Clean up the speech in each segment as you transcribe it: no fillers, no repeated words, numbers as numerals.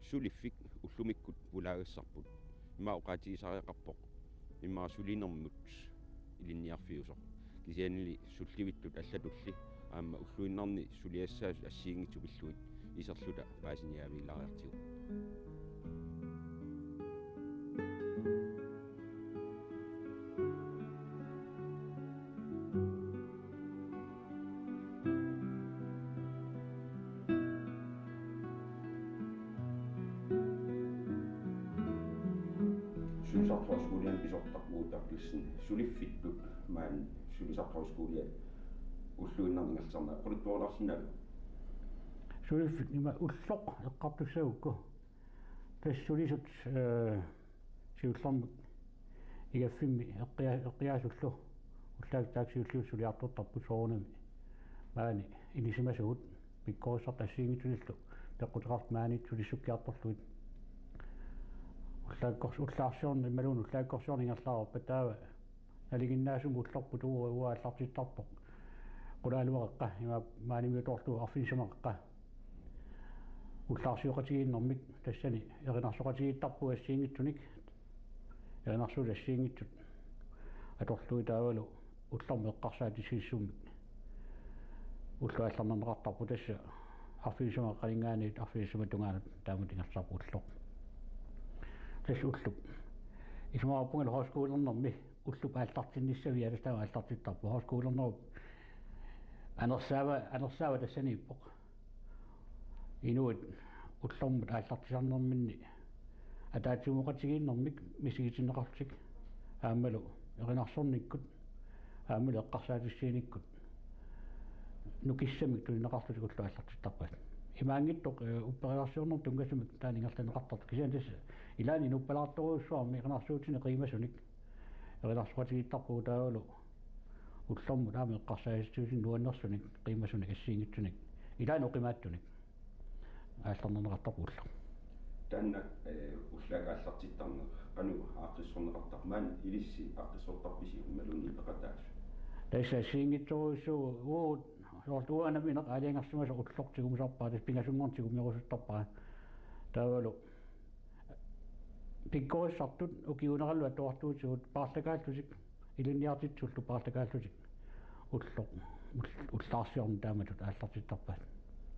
suliffik ullumikkut ulaaгассарпут има oqaatigisariaqarpoq имма сулинермут илинниарфиусоq кисианили сулливиттут аллатулли аама уллуиннарни сулиассаас ассиингитсупиллуит исерлута паасиниавилариартигу sulisartorskoolian pisortarpuutaaqlissin suliffittuk maan sulisartorskoolia ulluinnarningalsarna quluttuolarsinnalu suliffit nima ulloq eqqartussaukku tassulisut siullarmut igaffimmi eqqiaasullu ullaagtaaksiulliut suliartortarput soornami maani inisimasugut pikkorisar tassiingitulillu peqqutiqart maanit sulisukkiartorluit ullaarsiorni immaluun ullaakkorsiorningerlaarpa taava aliginnaasum ullorput uaallartittarpoq qulaaluaqqa ima maanimiutorlu arfinsamaqqa ullaarsiuqatigiinnermik tassani erinarsuqatigiittarpu assiingittunik erinarsuul assiingittut atorlui taavalu ullarmu eqqarsaatisiissummik ulluallarnerneqartarpu tassa arfinsamaqqalingaaniit arfinsamatungaanut taamutingersarpu ulloq ullup ismaapungala hoskoolernarmi ullup aallartinnissavi alastava aallartittarpu hoskoolernerup anersaava tassaniippoq inuit ullermut aallartisarnerminni ataatimuqatigiinnermik misigitineqartik aammalu erinarsornikkut aammalu eqqarsaatissiinikkut nukissamik tulineqarlutik ullu aallartittarpat imaangittoq upperiarsiorner tungasumik taaningerlaneqartart kisian tassa ilaani nuppalaartoruussuarmi iqinarsuutini qiimasunik erinarsuqatigiittarpu taavalu ullermut aami eqqarsaaistuusin nuannersunik qiimasunik assiingitsunik ilaani oqimaattunik aallarnerneqartarpu ullar tanna ullaagaallartittarne qanu aaqissorneqartarmaan ilissi aaqissortarpisi ummaluni peqataasu tassa assiingitsoruussu uanamineq aaliangarsumasa ullortigumsarpaa tas pingasummartigum merusuttarpaa taavalu pikkorissartut ukiunerallu atuartuutigut paarlakaallusik ilunniartitsullu paarlakaallusik ullaarsiorni taamatut aallartittarpaat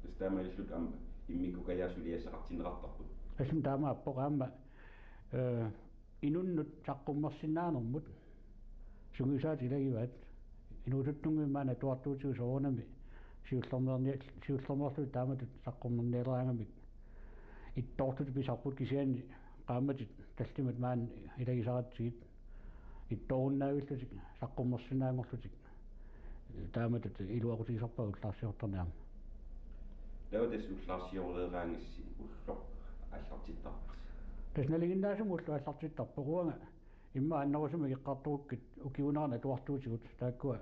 tas taamaillut amma immikukajasuliassaqartineqartarput assum taamaappoq aamma inunnut saqqummersinnaanermut sungisaat ilagivaat inuututtungimaana tuartuutigu soornami siullernerlu taamatut saqqummernieleraangamik ittortut pisarput kisiani qaammatit tallimat maan ilagisaratsigit ittorunnaavillutik saqqummersinnaangorlutik taamatut iluaqutigisarpaa ullaarsiortarnaama lautas ullaarsiorleeraangassi ulloq аллартиттарпас тасналигиннаасум уллу аллартиттарпоруага имма аннерусуми иққартууккит укиунаарна туартуутигут тааккуа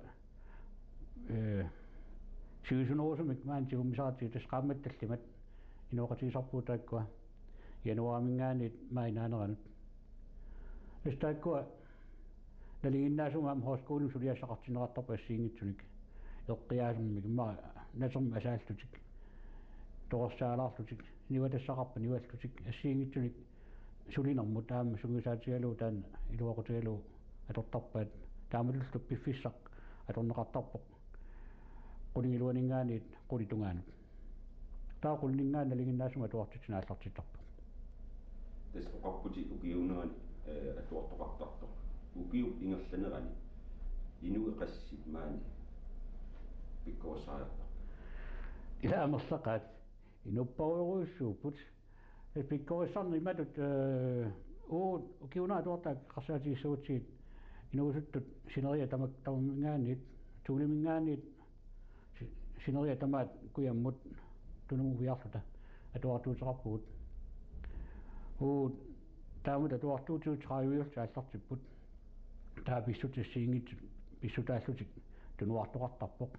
сигисунерусумик маантигуммисаратиг тасқаамматталлимат инуоқатигисарпуу тааккуа януаамингаанит маинаанеранут тастааккуа налигиннаасума ам хоскуулум сулиассақартинеқартарпа ассиингитсуник эққиаасуммик имма натерм асааллутик торсаалаарлутик ниватассақарпа ниваллутик ассиингитсуник сулинермут таама сунгисаатигалуу таана илуақутигалуу атортарпаат таамалуллуп пиффиссақ аторнеқартарпоқ qulingilуанингаанит qulitунгаанут таа qulningaana налигиннаасума туартитинааллартиттарпоқ тас оқарпути укиунерани атуортоқартартоқ укиуп ингерланерани инуеқассит маани пиккоосариарта илаамерлақаат инуппаруйруссууппут пиккориссарни матут укиунаа туартаак қарсаатигиссуутсигит инуусуттут синерия тамамингаанит туулимингаанит синерия тамаат куяммут тунумувиарлута атуартуутеқарпуут таамут атуартуутиут траавиулт ааллартиппут таа писсутиссиингит писсутааллутик тунуартоқартарпоқ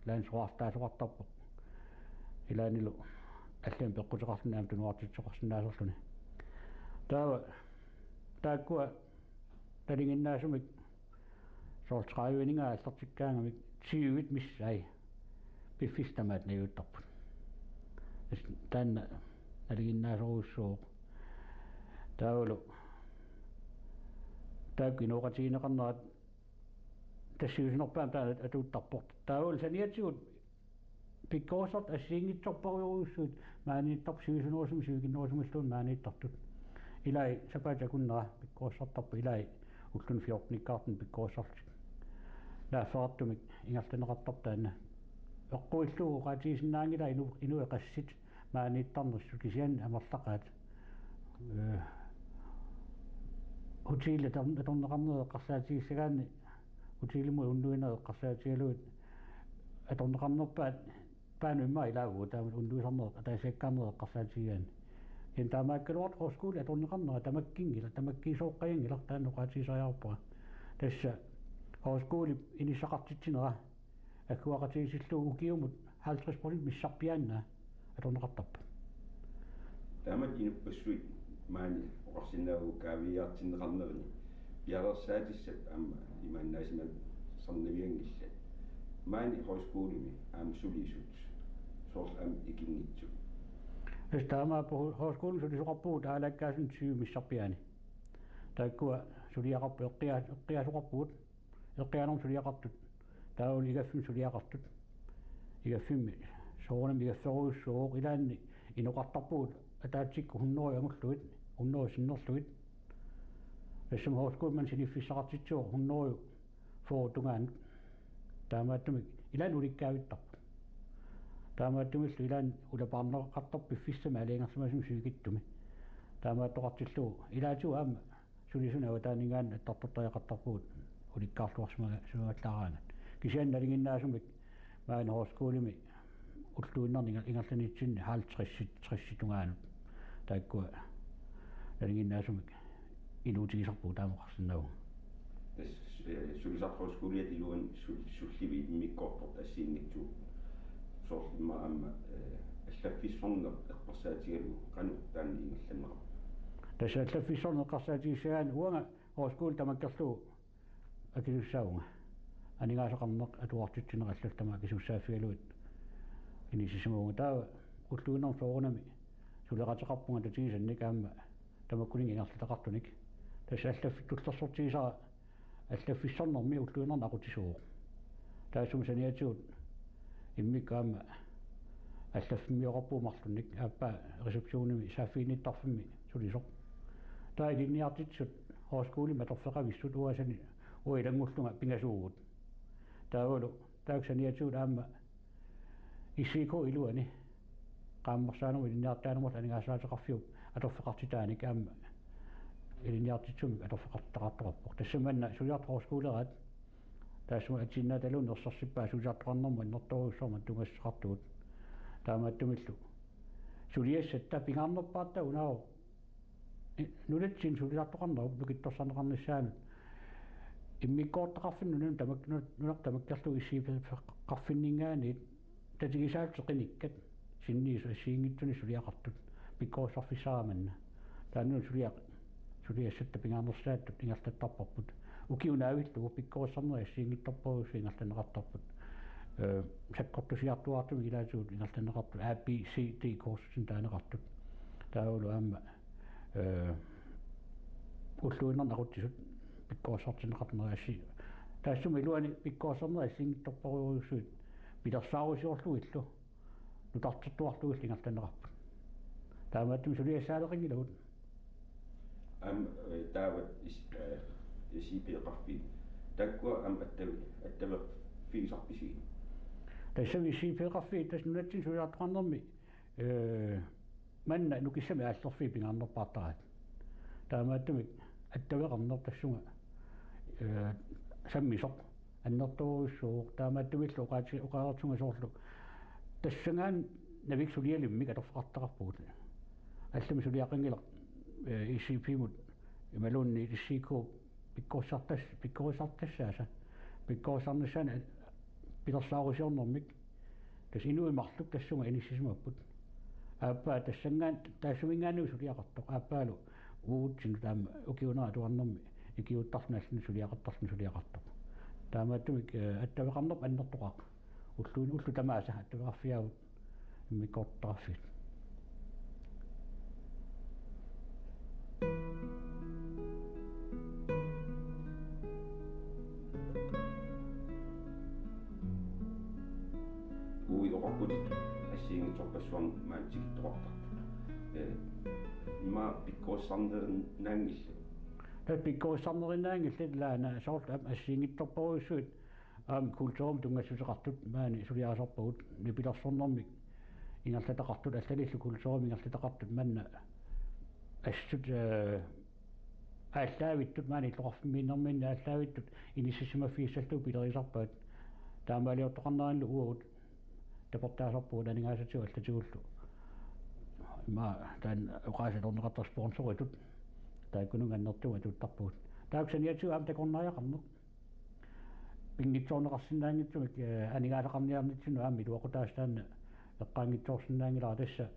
лаансуартаасоқартарпоқ илаанилу аллаан пеққутеқарсинаам тунуартитсоқарсинаасерлуни таава тааккуа талингиннаасумик соортраавинингаа аллартиккаангамик сиуит миссай пиффистамаат наюуттарпут таанна алигиннаасоруссуу таулу тааккинооqatiineqarnerat тассиусинерпаам таана атууттарпорт таул саниатсигут пиккоосорт ассиингитсорпариуруссуут маанииттарп сиусинерусум сиугиннерусумаллуун маанииттартут илай сапаата куннера пиккооссартарпа илай уллун фиортниккаартун пиккооссарлик нааффаартумик ингерланеқартар таана эққуиллуу qaatiisinnaangila inueqassит маанииттарнерсу кисиан амерлақаат утиле аторнеқарнеэққарсаатигиссагаани утилиму уннуинеэққарсаатигалуут аторнеқарнерпаат паануимма илаагуу таамат уннуисарнеэ атаасиаккаарнеэққарсаатигигаани ин таамааккалуарт хоскуул аторнеқарнера тамаккингила тамаккисооққаянгила таанну qaatiisariarpua тасса хоскуули инисақартитсинера аккуақатигисиллуу укиумут 50% миссарпиааннаа аторнеқартарпа таамат инуппассуит маани оқарсинаагу каавиаартиннеқарнерни пиалерсаатиссат аама имааннаасимат сарнавиангилла маани хоскуулими аама сулисут соорл аам икингитсу эстаама хоскуул сулисоқарпуут аалаккаасун 20 миссарпиаани тааккуа сулиақарпу эққиасоқарпуут эққианерм сулиақартут тааули игаффим сулиақартут игаффимми соорнам игафферуussуоқ илаанни иноқартарпуут атаатсикку хуннери ангуллуит хуннери синнерлуит эсэм хоскуул ман синиффиссақартитсуоқ хуннери фоотунгаан таамааттумик илаан уликкаавиттарпу таамааттумиллу илаан улапаарнеқартар пиффиссама алиангерсамасум сюгиттуми таамааттоқартиллуу илаату аама сулисунава таанигаан аттартартариақартарпуут уликкаарлуарсмага суагаллаараангат кисианналингиннаасумик маана хоскуулими уллуиннерни ингерланитсинни 50-60 тааккуа налингиннаасумик илуутигисарпуу таамоқарсиннагу тас сулисархоскуулиат илуан сулливи иммиккорпорт ассиингитсуу соорlimma аама аллаффиссорнер эққарсаатигалу қану таанни ингерланнера тас аллаффиссорнер эққарсаатигиссагаани уанга хоскуул тамаккерлуу акилуссаунга анигаасоқарнеқ атуартитсинераллал тама кисуссааффигалуит инисисимуунга таава уллуиннер соорунами сулеқатеқарпунга татигисанник аама тамаккулин ингерлатеқартуник тас аллаффиттуллерсортигисара аллаффиссорнерми уллуиннерна ақутисуу таасум саниатигут иммикаама аллаффимиоқарпуумарлунник ааппа ресепсионими сааффииниттарфимми сулисоқ таа илинниартитсут хоскуули маторфеқависсут уасани уилангуллунга пингасуугут таавалу тааксаниатигут аама исико илуани qaammarsaanum iliniartaanumut anigaassaatеқарфиуп аторфеқартитааник аама илиниартитсумик аторфеқартақартоқарпоқ тассаманна сулиарторскуулераат таассума атсиннааталуун нерсарсиппаа сулиартоқарнэрму нерторуссорма тугассеқартугут таамааттумиллу сулиассатта пингаарнерпаатта унаа нулатсин сулиартоқарнеру пикитторсарнеқарниссаанут иммиккооттақарфинну нун нунер тамаккерлу иссиипеқарфиннингаанит татигисаалтеқиниккат синниису ассиингитсуни сулиақартут пиккооссарфиссараманна таанну сулиассатта пингаарнерсааттут ингерлаттарпарпут укиунаавиллугу пиккооссарнери ассиингитторпорусу ингерланеқартарпут саккортусиартуартуми илаатуут ингерланеқарту A B C D коорсин таанеқартут таавалу аама уллуиннернақутсисут пиккооссартинеқарнериасси таассума илуани пиккооссарнери ассиингитторпорусуит пилерсаарусиорлуиллу нутартуттуарлугил ингерланеқарпут таамааттум сулиассаалеқингилавут таават исипеқарфи таккуа аттаве фигисарписи тассами исипеқарфи тас нунатсин сулиартоқарнерми манна нукиссами ааллерфи пингаарнерпаартарат таамааттумик аттавеқарнер тассунга саммисоқ аннерторуссууқ таамааттумиллу оқаартунга соорлу тассангаан навик сулиалиммик аторфеқартақарпугут аллами сулиақингилақ исипимут ималуунни иссико пиккооссартассааса пиккооссарнссаана пилерсаарусиорнэрмик тас инуимарлук тассунга иниссисимаппут ааппаа тассангаан таассумингаануу сулиақартоқ ааппаалу уутсину таама укиунера туарнэрми икиуттарналлу сулиақартоқ таамааттумик аттавеқарнерп аннертоқақ уллу тамааса аттавеқарфиагут иммиккооттараффит torput assiingitsorpassuarn maantikittoqartarpu ima pikkuussarnerinaangillu pikkuussarnerinaangillu laana soort assiingittorporuissuit kultuurum tungassutiqartut maani suliaasarpugut nipilersornermik ingerlataqartut аллалиллу kultuurum ingerlataqartut manna assut ааллаавиттут маани иллоқарфиммииннэрминна ааллаавиттут инissисимаффииссаллу пилерисарпаат таамаалиортоқарнеринлу уут тапортаасарпугут анигаасатигу аллатигуллу има таан уқаасалорнеқартар спонсоритут тааккунунганнертуга туттарпугут тааксаниатигу аам такорнариақарнеқ пингитсоорнеқарсинаангитсумик анигаасақарниарнитсину аами луақутаастаанна эққаангитсоорсинаангилаа тасса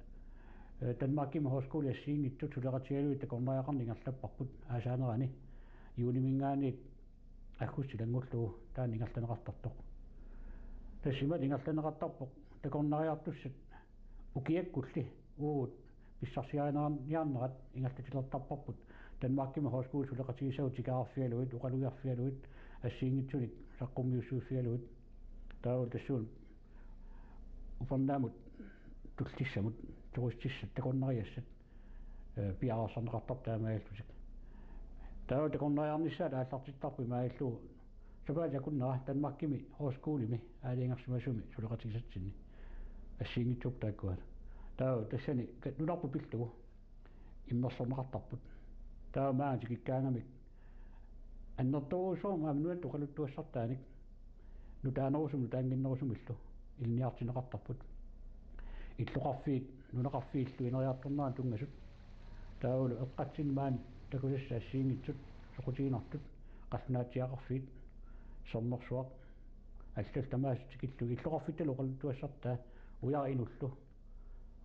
Danmarkima Højskole assiingittu tuleqatigaluit takornariaqarningerlapparput aasaanерани юунимингаанит аггуссилангуллуу таанингерланеқартартоқ тассима ингерланеқартарпоқ такорнариартуссат укиаккулли уут писсарсиаанерниарнерат ингерлатилертарпарпут Danmarkima Højskole tuleqatigisau тикаарфиалуит уқалуиарфиалуит ассиингитсулик саққуммиуссууффиалуит таавал тассуун уфернаамут туллиссамут туристиссат такорнариассат пиарсарнеқартар таамааллусик таа такорнариарниссаат ааллартиттарпу мааллуу сапаата куннера Danmarkimi Højskolemi аалингерсимасуми сулеқатигисатсинни ассиингитсук тааккуат таа тассани нуларпу пиллугу иммерсорнеқартарпут таа маати киккаангамик аннерторуусуум аамнуат оқалуттуассартааник нутаанерусум таангиннерусумиллу илниартинеқартарпут иллоқарфиит нунеқарфииллу инериарторнаа тунгасут таавулу эққатсинмаан такусасса ассиингитсут соқутигинартут қаллунаатиақарфиит сорнерсуақ аллал тамаасутикиллу иллоқарфитталу оқалуттуассартаа уяа инуллу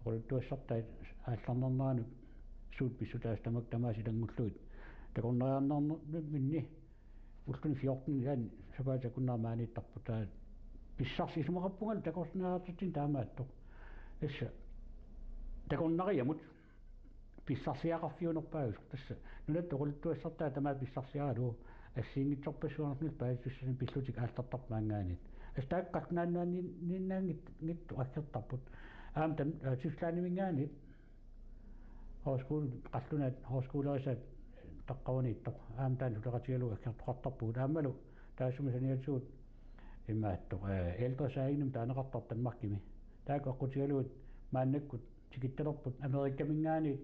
оқалуттуассартаа аалларнернаанут суут писсутаас тамаасилангуллуит такорнариарнаарнер минни уллуни 14 яан сапаата куннаармаанииттарпутаа писсарсисумақарпугал такорнаартин таамааттоқ эсса такорнариамут писсарсиақарфиунерпаагус тасса нунат оқулуттуассартаа тамаа писсарсиаралу ассиингитсорпассуарнил паасуссани пиллутик аалтартарпаангаанит астааққарнааннаани ниннаангитту аккертарпут аам тан тюслаанимингаанит Højskole qallunaat højskolerisat taqqavaniittoq aam taan suleqatigalu akkertoqartarpugut aammalu taassumisaniatuut immaattoq ældresainum taaneqartar Danmarkimi taak aqutigaluut maannakkut tikittalerput amerikkamingaaniit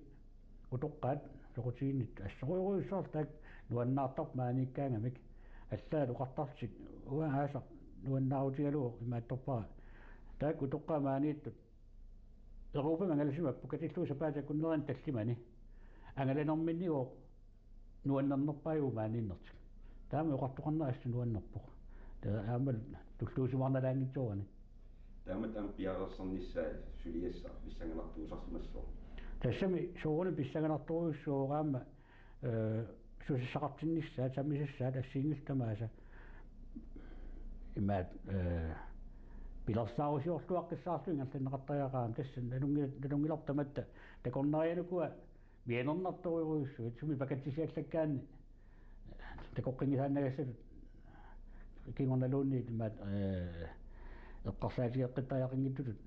utoqqaat soqutiginnit assoruiruissaar taak nuannaartarp maanikkaangamik allaalu qartarsik ua aasaq nuannaarutigalu immaattorpara taak utoqqaa maaniittut Europa mangalasumappu katillu sapaata kunneran tallimani angalanerminniu nuannernerpaagu maaninnertik taama uqartoqarna assu nuannerpuq taa aamal tulluusumarnalaangitsuarani taama taam piarersarnissaa suliassa pissanganartuusarsimassua tassami suuruni pissanganartuussuuraama susissaqartinnissaa tamisassaat assiingiltamaasa imaat пилэрсаарусиорлуаққиссаарлу ингерланеқартариақаам тассан налунгилартаматта такорнарианукуа миенернарториуруйуссуит суми пакатсисиаллаккаани такоққингисаанагассалут кингорналуунни имаат эққарсаатиеққиттариақингиттутут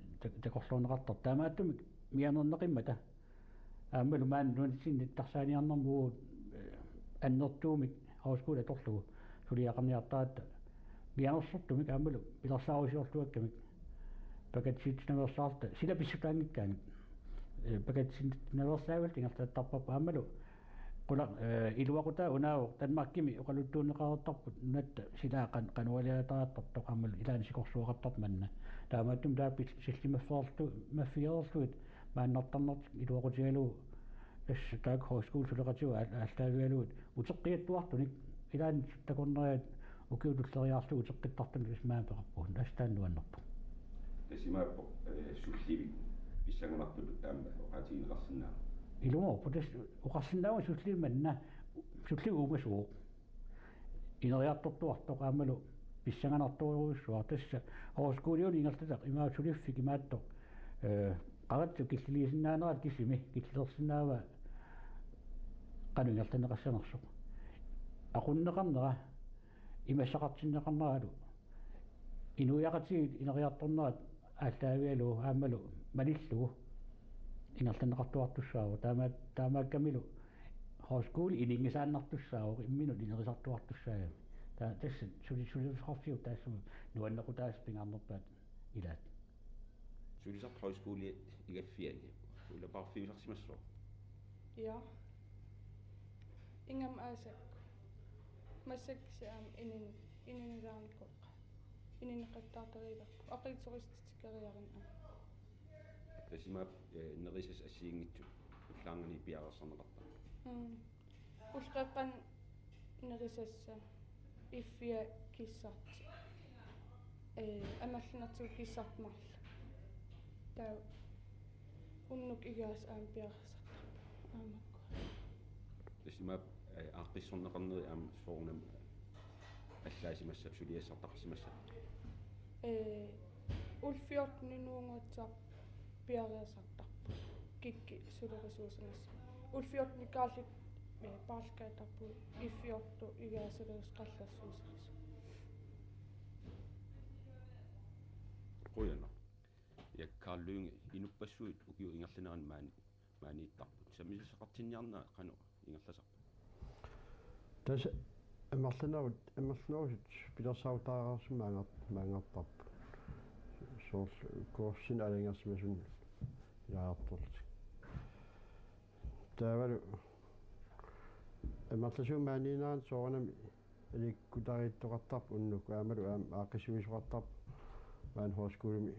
такорлуунеқартар таамааттумик мианернеқиммата ааммалу маан нуансинниттарсааниарнэрмуу аннертуумик Højskole аторлугу сулиақарниартаатта мианерсортумик аамалу пилэрсаарусиорлуаккамик пакатситнерсаарта сила писсутаангиккаани пакатситнерсаавал тингертаттарпапа аамалу қула илуақута унаау Danmarkimi оқалуттуунеқаартарпут нунатта силаақан қануалиатааттартоқ аамалу илаани сикорсуақартарт манна таамааттум тааппит силлимаффеерлу маффиерлуит мааннартарнерт илуақутигалуу тасса таак Højskole сулеқатиуа ааллаавиалуут утеққиаттуартуник илаани такорнериат укиутуллериаарлу утеққиттартам исмаапеқарпуун астааннуаннерпу тасимааппо сулливи писсанганартулу таама оқатигинеқарсинаа илуморпу тас оқарсинаава сулливманна сулливу умасуу инериартортуартоқ аамалу писсанганарториуссуар тасса Højskoleun ингертатақ имаа сулиффик имааттоқ qarattu killiliisinnaaneraat kissimi killерсинаава qanuingertanеқассанерсоқ aqunneqarnera имассақартиннеқарнералу инуяқатигит инериарторнерат ааллаавиалу аамалу малиллугу ингерланеқартуартуссааву таамааккамилу хоскуул илингисааннартуссааву иммину линерисартуартуссаагами таа тасса сулисқарфиу таассума нуаннеқутаас пингаарнерпаат илаат сулисарт хойскуули игаффиани улапарфиусарсимассоо Ja. Ingam aasakku. Massaksaam ininilaanikkoqqa. Inineqattaartariilerpu. Aqitsoristitikeriarin тасима нерисас ассиингитсу уллаарнани пиарерсарнеқарта Ulqeqqan nerisassa iffia kissarti. Amallunertu kissartmarla. Taa unnuk igaas aam piarersartarpa. Aamakku. тасима ааққиссорнеқарнери аама соорнам аллаасимассап сулиассартарсимассап Ulfiort ninuunguatsaar piareersartarpu. Kikki sulerisuusanassa. Ulfiort nikaallit paarlkaatarpu iffiortu igaasalerus qallassuusaris. qoyana ja Karl Lønge inupassuit ukiu ingerlineran maaniittarput samisaqartinniarnaa qanu ingerlasar tas амерлинерут пилерсаутаараарсимаангартарп соорл коорсин алингерсимасун яартулт таавалу амерласуумаанинаан соорнами иликкутарииттоқартарп уннук аамалу ааққисуисоқартарп маан хоскуулми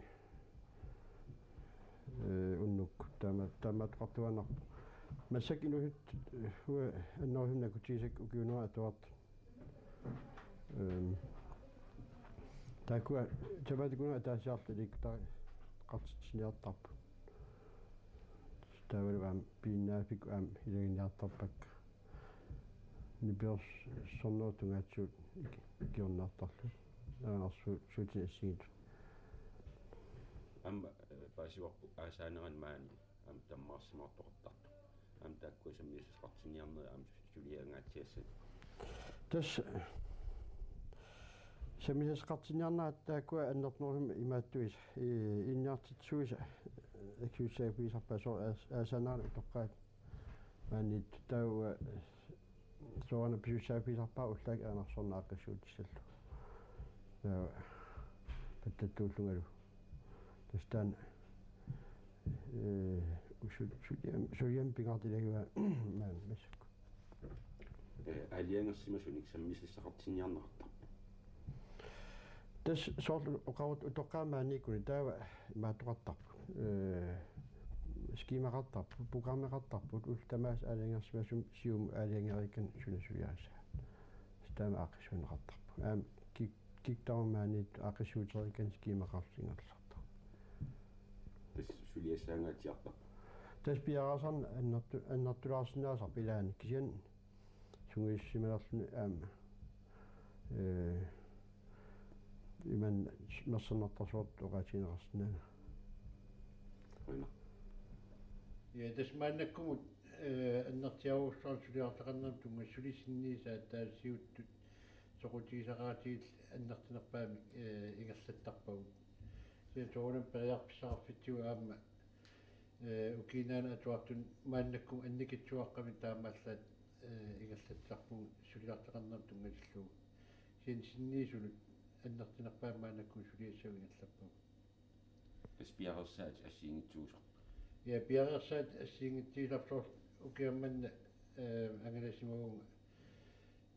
уннук таамаатоқартуанар массак инуhut хуа аннорхуннаку тисак укиунера атуарт такуа табатикуна таасаарлу иликкутари қартитсиниартарп таавалуам пииннаафик аам илагиниартарпак ниберс соннотунгаатсуут киорнаартарлу аанарсу суутиассигит ам пасиорпу аасаанеран маани ам таммаарсимаартоқартарту ам тааккуа саммиусақартинниарнери ам сулиангаатсиассат тас самисақартинниарнаат тааккуа аннернерхум имааттуис инниартитсуиса акиусааписарпасоо аасаанаана тоққаат маанит тауа соона пиусааписарпаа уллаак аанарсорнааққиссуутиссаллу таа паттаттууллунгалу тастан сулиам пингартилагуа маан массакку алиангерсимасуник саммисақартинниарнартар тас соорлу оқарут утоққаамааникуни таава имаатоқартарпу скимақартарпу программеқартарпут ултамаас алиангерсимасум сиум алиангериккан сунасуяаса стаама аққисунеқартарпу аам киктаумаанит аққисуутериккан скимақарлингерлартар тас сулиассаангаатиартар тас пиарасан аннартулаарсинаасар пилаани кисиан сунгиссималерлуни аама иман мерсернартарсуут оqaатинерарсинаана қойна я тасмааннаккумут аннартиавуссаар сулиартақарнам тунгассулисинниисаа таасиуттут соқутигисақаатиил аннартинерпаами ингерлаттарпагут сиаторунам периарписсараффитсуа аама укинаана атуартун мааннакку анникитсуаққами таамааллаат ингерлатсарпу сулиартақарнам тунгасиллуу синнисулут аннартинерпаамаанакку сулиассау ингерлаппагут тас пиарерсаат ассиингитсуусар я пиарерсаат ассиингитсииларсоор укиамманна ангаласимагунга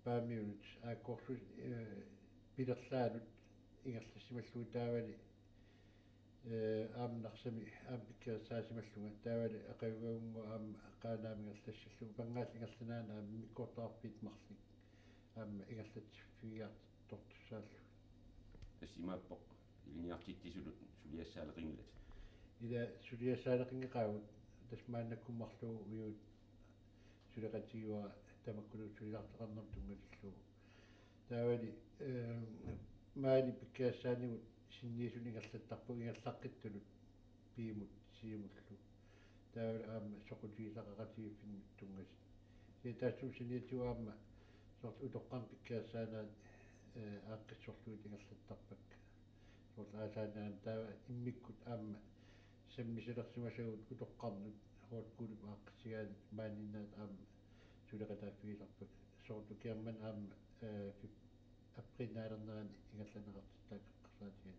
паамиунут ааккорсус пилерлаанут ингерлассималлуи таавали аамнарсами аампиккерсаасималлунга таавали ақавгаунгу аама қаанаамингерлассаллу пангаалингерланаана миккортаарпит марлик аама ингерлатсиффигиарт тортуссааллу тас имааппоқ илиниартиттисулут сулиассаалеқингилат ила сулиассаалеқингеқаагут тасмааннаккуммарлуу уйут сулеқатигуа тамаккулу сулиартеқарнам тунгалиллуу таавали маани пиккаассаанимут синниисунингерлаттарпу ингерлаққиттулут пиимут сиимуллу таавали аама соқутигисақақатигиффин тунгас таасу синиатуаама сорт утоққам пиккаассаанаат ааққиссорлуит ингерлаттарпак Aasaanan taava immikkut aamma sammisalersimasagут utoqqarnut huatkuli paaqqisigaat maaninnaat aamma suleqataaffigisarpak soortukiamman aamma aprinaalernerani ingallanaqartitaaqaqqarsaatigan